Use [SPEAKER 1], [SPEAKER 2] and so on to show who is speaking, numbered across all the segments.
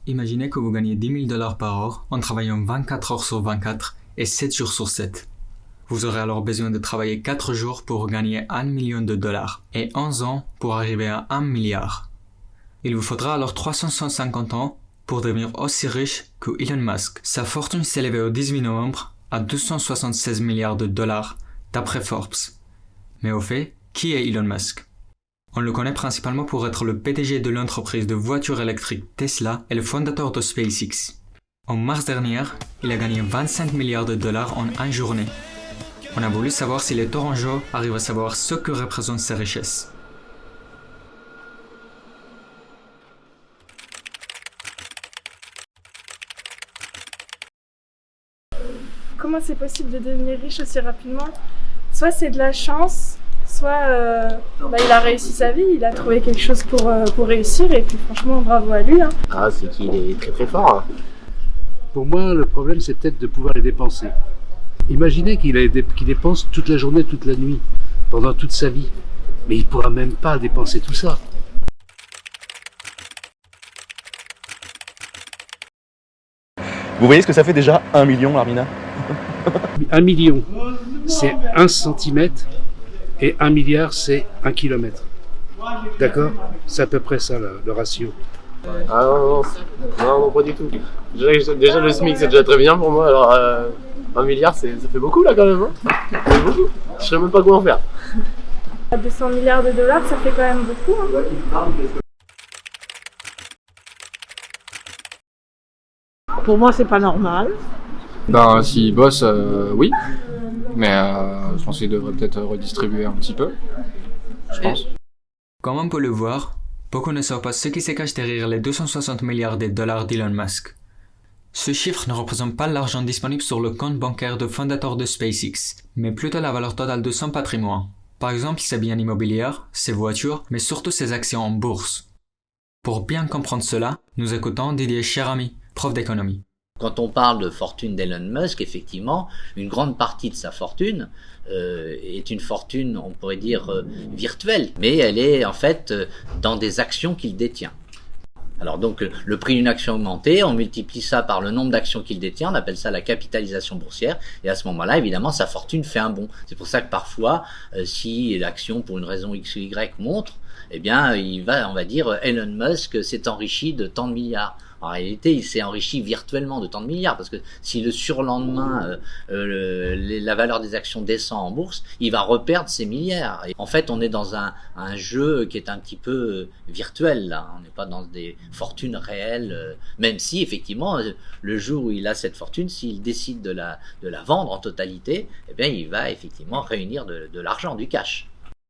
[SPEAKER 1] Imaginez que vous gagnez 10 000 $ par heure en travaillant 24 heures sur 24 et 7 jours sur 7. Vous aurez alors besoin de travailler 4 jours pour gagner 1 million de dollars et 11 ans pour arriver à 1 milliard. Il vous faudra alors 350 ans pour devenir aussi riche que Elon Musk. Sa fortune s'élevait au 18 novembre à 276 milliards de dollars d'après Forbes. Mais au fait, qui est Elon Musk? On le connaît principalement pour être le PDG de l'entreprise de voitures électriques Tesla et le fondateur de SpaceX. En mars dernier, il a gagné 25 milliards de dollars en une journée. On a voulu savoir si les Tourangeaux arrivent à savoir ce que représentent ces richesses.
[SPEAKER 2] Comment c'est possible de devenir riche aussi rapidement? Soit c'est de la chance, soit il a réussi sa vie, il a trouvé quelque chose pour réussir et puis franchement bravo à lui.
[SPEAKER 3] Ah, c'est qu'il est très très fort.
[SPEAKER 4] Pour moi, le problème, c'est peut-être de pouvoir les dépenser. Imaginez qu'il dépense toute la journée, toute la nuit, pendant toute sa vie. Mais il ne pourra même pas dépenser tout ça.
[SPEAKER 5] Vous voyez ce que ça fait déjà 1 million, Armina?
[SPEAKER 4] 1 million, c'est 1 centimètre, et 1 milliard, c'est 1 kilomètre. D'accord? C'est à peu près ça, le ratio.
[SPEAKER 3] Ah non, pas du tout. Déjà le SMIC, c'est déjà très bien pour moi, alors 1 milliard, ça fait beaucoup là quand même. Hein, ça fait beaucoup. Je ne sais même pas quoi en faire.
[SPEAKER 2] 200 milliards de dollars, ça fait quand même beaucoup.
[SPEAKER 6] Pour moi, c'est pas normal.
[SPEAKER 7] Ben, s'il bosse, oui. Mais je pense qu'il devrait peut-être redistribuer un petit peu. Je pense.
[SPEAKER 1] Comme on peut le voir, beaucoup ne savent pas ce qui se cache derrière les 260 milliards de dollars d'Elon Musk. Ce chiffre ne représente pas l'argent disponible sur le compte bancaire du fondateur de SpaceX, mais plutôt la valeur totale de son patrimoine. Par exemple, ses biens immobiliers, ses voitures, mais surtout ses actions en bourse. Pour bien comprendre cela, nous écoutons Didier Cherami, prof d'économie.
[SPEAKER 8] Quand on parle de fortune d'Elon Musk, effectivement, une grande partie de sa fortune est une fortune, on pourrait dire, virtuelle, mais elle est en fait dans des actions qu'il détient. Alors donc le prix d'une action augmenté, on multiplie ça par le nombre d'actions qu'il détient, on appelle ça la capitalisation boursière, et à ce moment-là, évidemment, sa fortune fait un bond. C'est pour ça que parfois, si l'action, pour une raison X ou Y, monte, eh bien, on va dire, Elon Musk s'est enrichi de tant de milliards. En réalité, il s'est enrichi virtuellement de tant de milliards, parce que si le surlendemain, la valeur des actions descend en bourse, il va reperdre ses milliards. Et en fait, on est dans un jeu qui est un petit peu virtuel, là. On n'est pas dans des fortunes réelles, même si, effectivement, le jour où il a cette fortune, s'il décide de la vendre en totalité, eh bien, il va effectivement réunir de l'argent, du cash.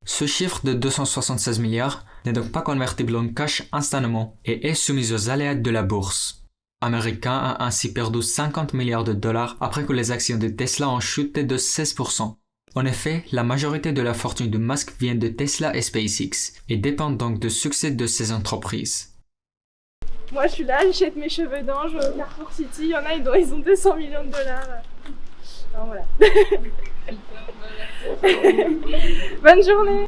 [SPEAKER 1] Ce chiffre de 276 milliards n'est donc pas convertible en cash instantanément et est soumis aux aléas de la bourse. Américain a ainsi perdu 50 milliards de dollars après que les actions de Tesla ont chuté de 16%. En effet, la majorité de la fortune de Musk vient de Tesla et SpaceX et dépend donc du succès de ces entreprises.
[SPEAKER 2] Moi je suis là, j'achète mes cheveux d'ange au Carrefour City, il y en a, ils ont 200 millions de dollars. Alors voilà. Bonne journée.